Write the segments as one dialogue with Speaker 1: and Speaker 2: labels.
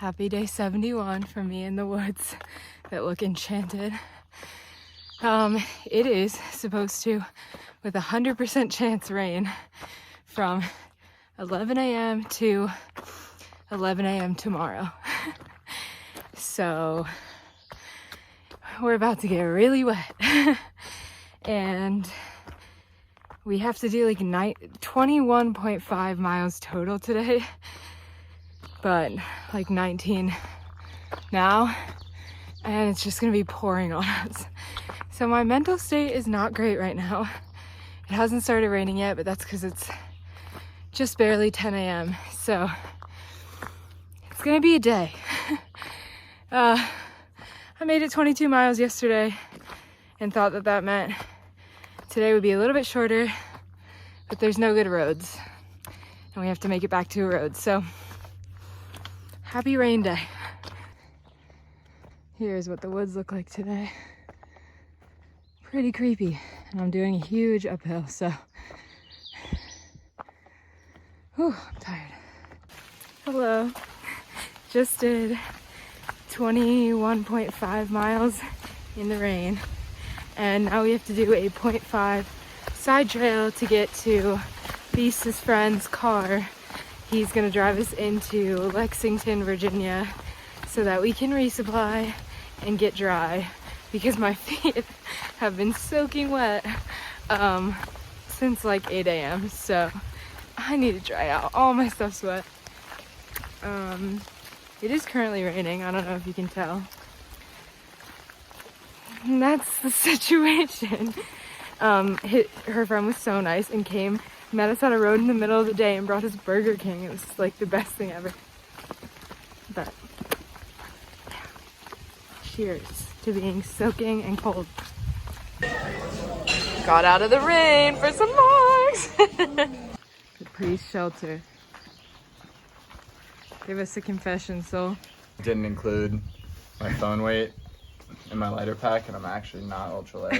Speaker 1: Happy day 71 for me in the woods that look enchanted. It is supposed to, with 100% chance, rain from 11 a.m. to 11 a.m. tomorrow. So we're about to get really wet. And we have to do like 21.5 miles total today, but like 19 now, and it's just gonna be pouring on us. So my mental state is not great right now. It hasn't started raining yet, but that's because it's just barely 10 a.m. So it's gonna be a day. I made it 22 miles yesterday and thought that that meant today would be a little bit shorter, but there's no good roads and we have to make it back to a road. So happy rain day. Here's what the woods look like today. Pretty creepy, and I'm doing a huge uphill, so whew, I'm tired. Hello. Just did 21.5 miles in the rain, and now we have to do a 0.5 side trail to get to Beast's friend's car. He's gonna drive us into Lexington, Virginia, so that we can resupply and get dry, because my feet have been soaking wet since like 8 a.m. So I need to dry out. All my stuff's wet. It is currently raining. I don't know if you can tell. And that's the situation. Her friend was so nice and came, met us on a road in the middle of the day and brought us Burger King. It was like the best thing ever. But cheers to being soaking and cold. Got out of the rain for some logs. The priest shelter. Give us a confession, Soul.
Speaker 2: Didn't include my phone weight in my lighter pack, and I'm actually not ultralight.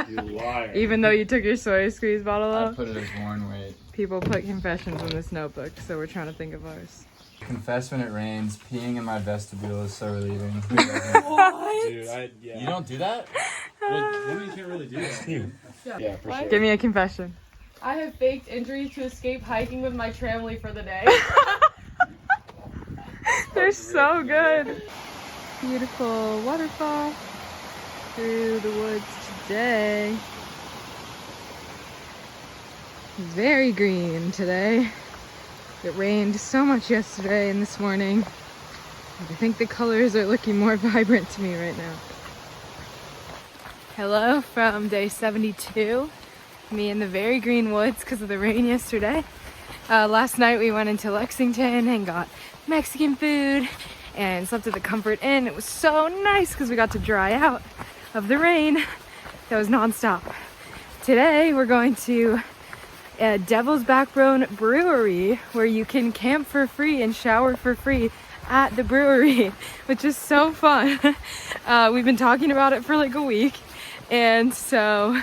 Speaker 3: You liar.
Speaker 1: Even though you took your soy squeeze bottle
Speaker 2: I
Speaker 1: out?
Speaker 2: put it as worn weight.
Speaker 1: People put confessions in this notebook, so we're trying to think of ours.
Speaker 2: Confess when it rains. Peeing in my vestibule is so relieving.
Speaker 1: What?
Speaker 3: Dude, yeah.
Speaker 2: You don't do that?
Speaker 3: Well, women can't really do that. Yeah, for sure.
Speaker 1: Give me a confession.
Speaker 4: I have faked injury to escape hiking with my tramley for the day.
Speaker 1: They're so good. Beautiful waterfall through the woods today. Very green today. It rained so much yesterday and this morning. I think the colors are looking more vibrant to me right now. Hello from day 72. Me in the very green woods because of the rain yesterday. Last night we went into Lexington and got Mexican food and slept at the Comfort Inn. It was so nice because we got to dry out of the rain that was nonstop. Today we're going to Devil's Backbone Brewery, where you can camp for free and shower for free at the brewery, which is so fun. We've been talking about it for like a week, and so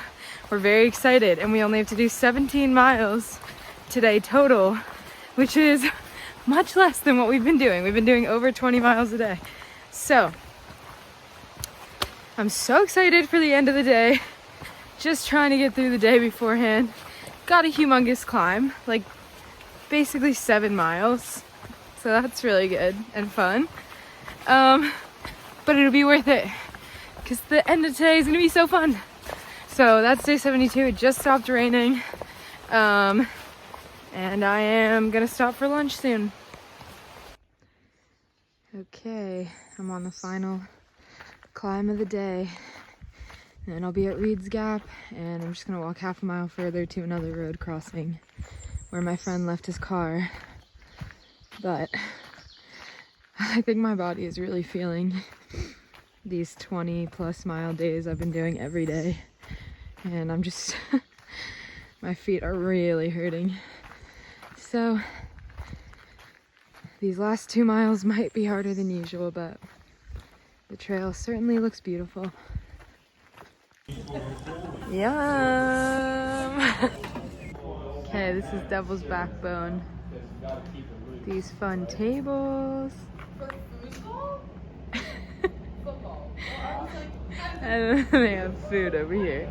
Speaker 1: we're very excited, and we only have to do 17 miles today total, which is much less than what we've been doing. We've been doing over 20 miles a day. So I'm so excited for the end of the day, just trying to get through the day beforehand. Got a humongous climb, like basically 7 miles, so that's really good and fun. But it'll be worth it because the end of today is gonna be so fun. So that's day 72. It just stopped raining, and I am gonna stop for lunch soon. Okay, I'm on the final climb of the day. And I'll be at Reed's Gap, and I'm just gonna walk half a mile further to another road crossing where my friend left his car. But I think my body is really feeling these 20+ mile days I've been doing every day. And I'm just, my feet are really hurting. So these last 2 miles might be harder than usual, but the trail certainly looks beautiful. Yum! Okay, this is Devil's Backbone. These fun tables. And then they have food over here.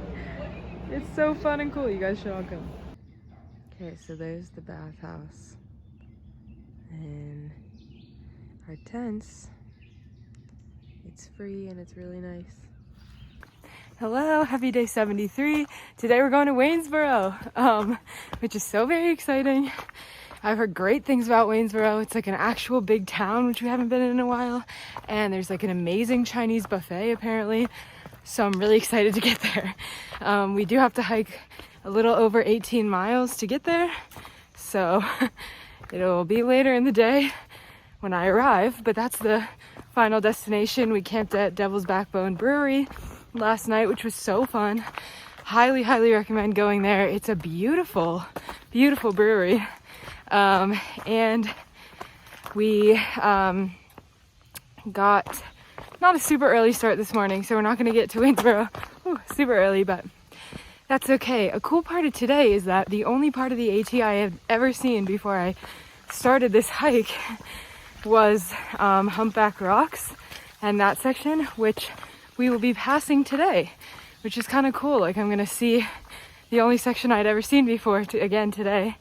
Speaker 1: It's so fun and cool. You guys should all come. Okay, so there's the bathhouse. And our tents. It's free and it's really nice. Hello, happy day 73. Today we're going to Waynesboro, which is so very exciting. I've heard great things about Waynesboro. It's like an actual big town, which we haven't been in a while. And there's like an amazing Chinese buffet apparently. So I'm really excited to get there. We do have to hike a little over 18 miles to get there. So it'll be later in the day when I arrive, but that's the final destination. We camped at Devil's Backbone Brewery last night, which was so fun. Highly, highly recommend going there. It's a beautiful, beautiful brewery. And we got not a super early start this morning, so we're not going to get to Waynesboro super early, but that's okay. A cool part of today is that the only part of the AT I had ever seen before I started this hike was Humpback Rocks and that section, which we will be passing today, which is kind of cool. Like I'm going to see the only section I'd ever seen before again today.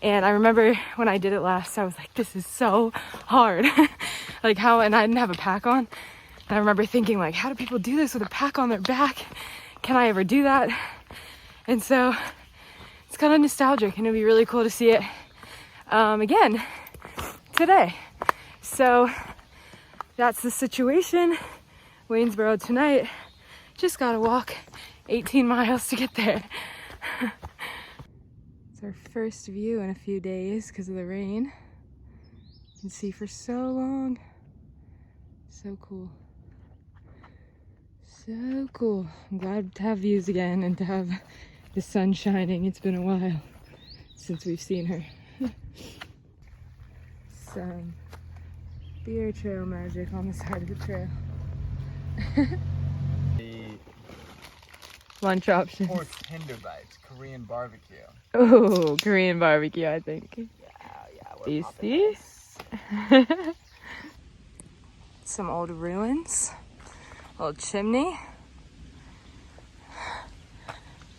Speaker 1: And I remember when I did it last, I was like, this is so hard. Like how, and I didn't have a pack on. And I remember thinking like, how do people do this with a pack on their back? Can I ever do that? And so it's kind of nostalgic and it'd be really cool to see it again today. So that's the situation. Waynesboro tonight. Just gotta walk 18 miles to get there. It's our first view in a few days because of the rain. You can see for so long. So cool. So cool. I'm glad to have views again and to have the sun shining. It's been a while since we've seen her. Some beer trail magic on the side of the trail. Lunch options.
Speaker 2: Or tender bites, Korean barbecue.
Speaker 1: Oh, Korean barbecue, I think.
Speaker 2: Yeah.
Speaker 1: Tasty. Some old ruins. Old chimney.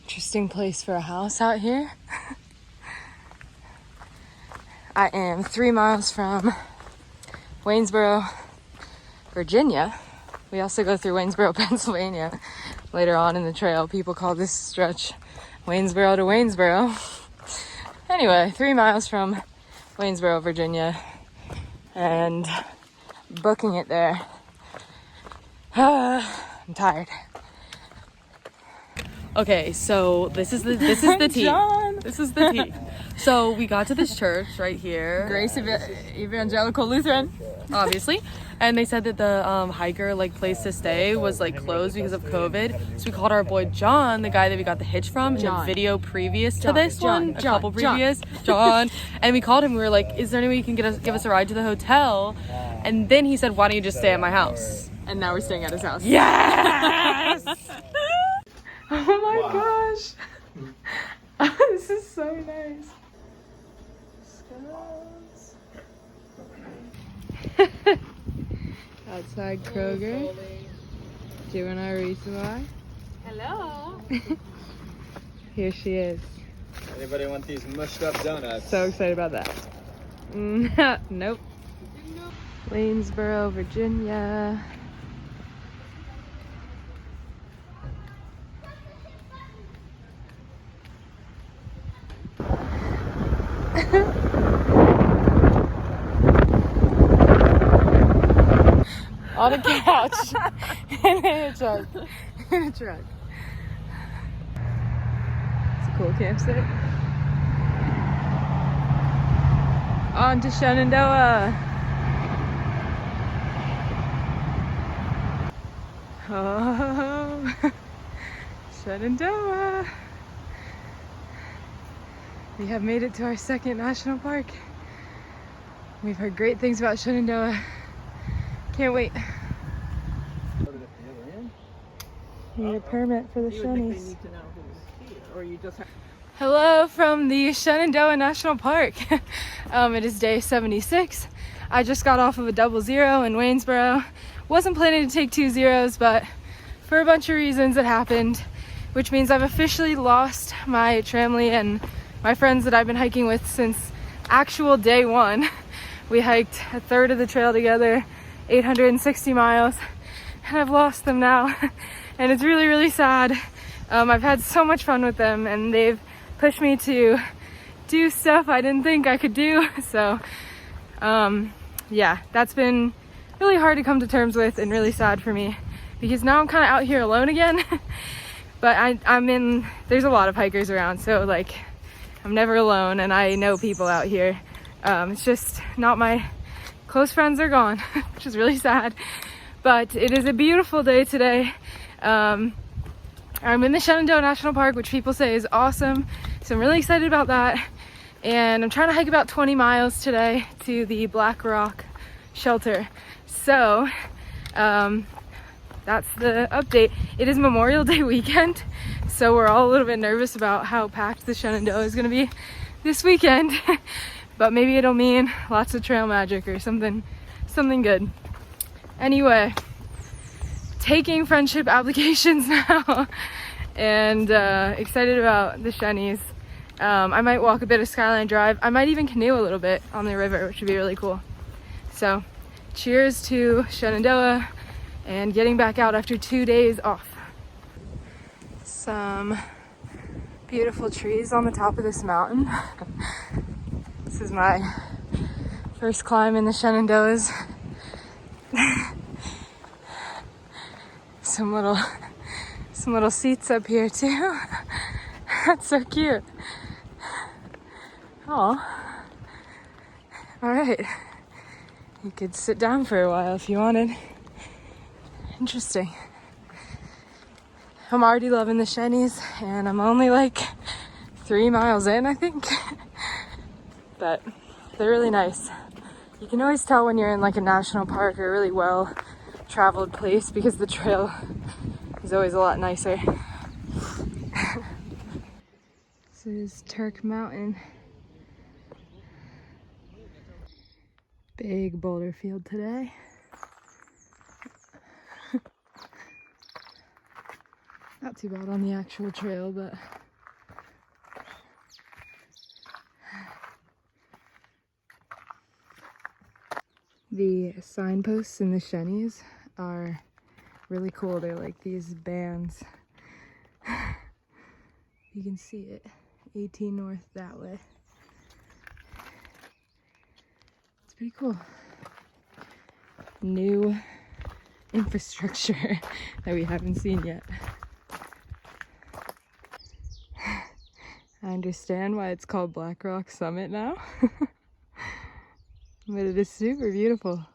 Speaker 1: Interesting place for a house out here. I am 3 miles from Waynesboro, Virginia. We also go through Waynesboro, Pennsylvania later on in the trail. People call this stretch Waynesboro to Waynesboro. Anyway, 3 miles from Waynesboro, Virginia, and booking it there. I'm tired.
Speaker 4: Okay, so this is the tea.
Speaker 1: John.
Speaker 4: This is the tea. So we got to this church right here,
Speaker 1: Grace Evangelical Lutheran.
Speaker 4: obviously, and they said that the hiker place to stay was closed because of COVID. So we called our boy John, the guy that we got the hitch from, in the video previous to this one, a couple previous, John. And we called him. We were like, "Is there any way you can give us a ride to the hotel?" And then he said, "Why don't you just stay at my house?"
Speaker 1: And now we're staying at his house.
Speaker 4: Yes.
Speaker 1: Oh my gosh. This is so nice. Outside Kroger, doing our resupply.
Speaker 4: Hello.
Speaker 1: Here she is.
Speaker 2: Anybody want these mushed up donuts?
Speaker 1: So excited about that. Nope. Waynesboro, Virginia. On a couch. In a truck. In a truck. It's a cool campsite. On to Shenandoah. Oh, Shenandoah. We have made it to our second national park. We've heard great things about Shenandoah. Can't wait. You need a permit for the Shenies. Hello from the Shenandoah National Park. It is day 76. I just got off of a 00 in Waynesboro. Wasn't planning to take 2 zeros, but for a bunch of reasons that happened, which means I've officially lost my tramily and my friends that I've been hiking with since actual day one. We hiked a third of the trail together, 860 miles, and I've lost them now. And it's really, really sad. I've had so much fun with them, and they've pushed me to do stuff I didn't think I could do. So yeah, that's been really hard to come to terms with and really sad for me, because now I'm kind of out here alone again. But there's a lot of hikers around, so like I'm never alone, and I know people out here. It's just not my close friends are gone, which is really sad. But it is a beautiful day today. I'm in the Shenandoah National Park, which people say is awesome, so I'm really excited about that. And I'm trying to hike about 20 miles today to the Black Rock shelter. So that's the update. It is Memorial Day weekend, so we're all a little bit nervous about how packed the Shenandoah is going to be this weekend. But maybe it'll mean lots of trail magic or something good. Anyway, taking friendship applications now, and excited about the Shenies. I might walk a bit of Skyline Drive. I might even canoe a little bit on the river, which would be really cool. So cheers to Shenandoah and getting back out after 2 days off. Some beautiful trees on the top of this mountain. This is my first climb in the Shenandoahs. Some little seats up here too. That's so cute. Oh, all right. You could sit down for a while if you wanted. Interesting. I'm already loving the Shenies, and I'm only like 3 miles in, I think. But they're really nice. You can always tell when you're in like a national park or a really well traveled place, because the trail is always a lot nicer. This is Turk Mountain. Big boulder field today. Not too bad on the actual trail, but the signposts in the Shenies are really cool. They're like these bands. You can see it. 18 north that way. It's pretty cool. New infrastructure that we haven't seen yet. I understand why it's called Black Rock Summit now. But it is super beautiful.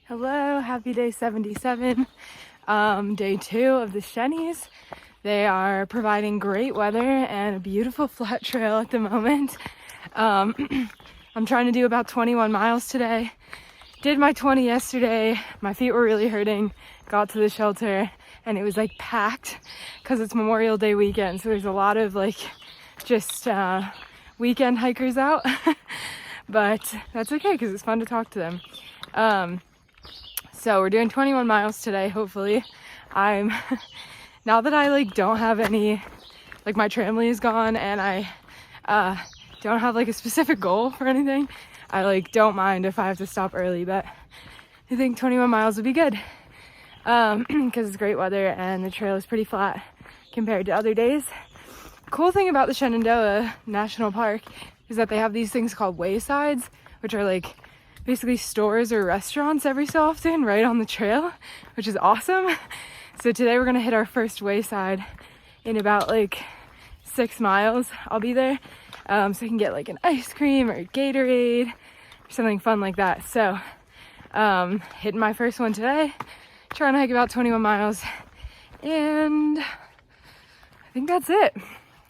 Speaker 1: Hello, happy day 77. Day 2 of the Shenies. They are providing great weather and a beautiful flat trail at the moment. I'm trying to do about 21 miles today. Did my 20 yesterday. My feet were really hurting. Got to the shelter and it was like packed because it's Memorial Day weekend. So there's a lot of like just weekend hikers out. But that's okay because it's fun to talk to them. So we're doing 21 miles today, hopefully. Now that I like don't have any, like my tramily is gone and I don't have like a specific goal for anything, I like don't mind if I have to stop early, but I think 21 miles would be good because it's great weather and the trail is pretty flat compared to other days. Cool thing about the Shenandoah National Park is that they have these things called waysides, which are like basically stores or restaurants every so often right on the trail, which is awesome. So today we're gonna hit our first wayside in about like 6 miles. I'll be there, so I can get like an ice cream or Gatorade or something fun like that. So hitting my first one today, trying to hike about 21 miles, and I think that's it.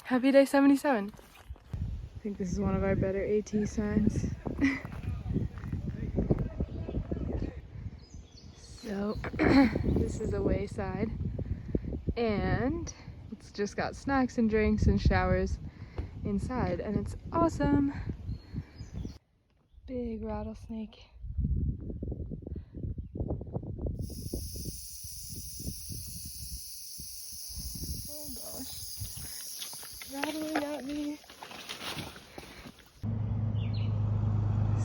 Speaker 1: Happy day 77. I think this is one of our better AT signs. So this is a wayside and it's just got snacks and drinks and showers inside and it's awesome. Big rattlesnake. rattling at me.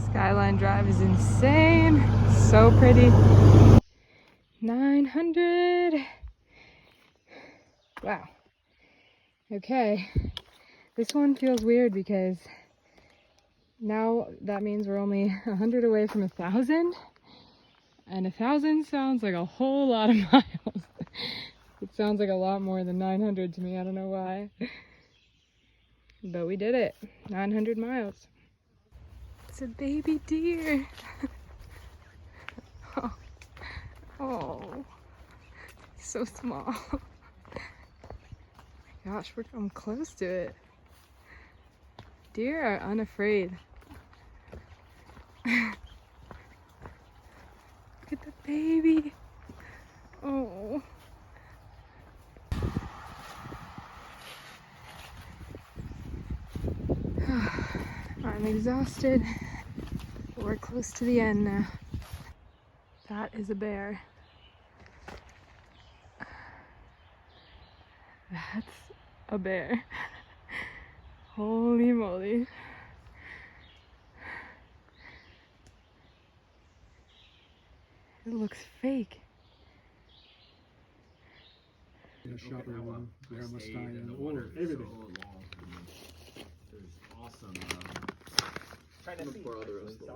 Speaker 1: Skyline Drive is insane. So pretty. 900. Wow. Okay. This one feels weird because now that means we're only 100 away from 1,000. And 1,000 sounds like a whole lot of miles. It sounds like a lot more than 900 to me. I don't know why. But we did it. 900 miles. It's a baby deer. Oh. Oh. So small. Oh my gosh, I'm close to it. Deer are unafraid. Look at the baby. Oh. I'm exhausted. We're close to the end now. That is a bear. That's a bear. Holy moly. It looks fake.
Speaker 3: In a shopper room, bear Mustang, everything.
Speaker 2: There's awesome. Before all the rest of the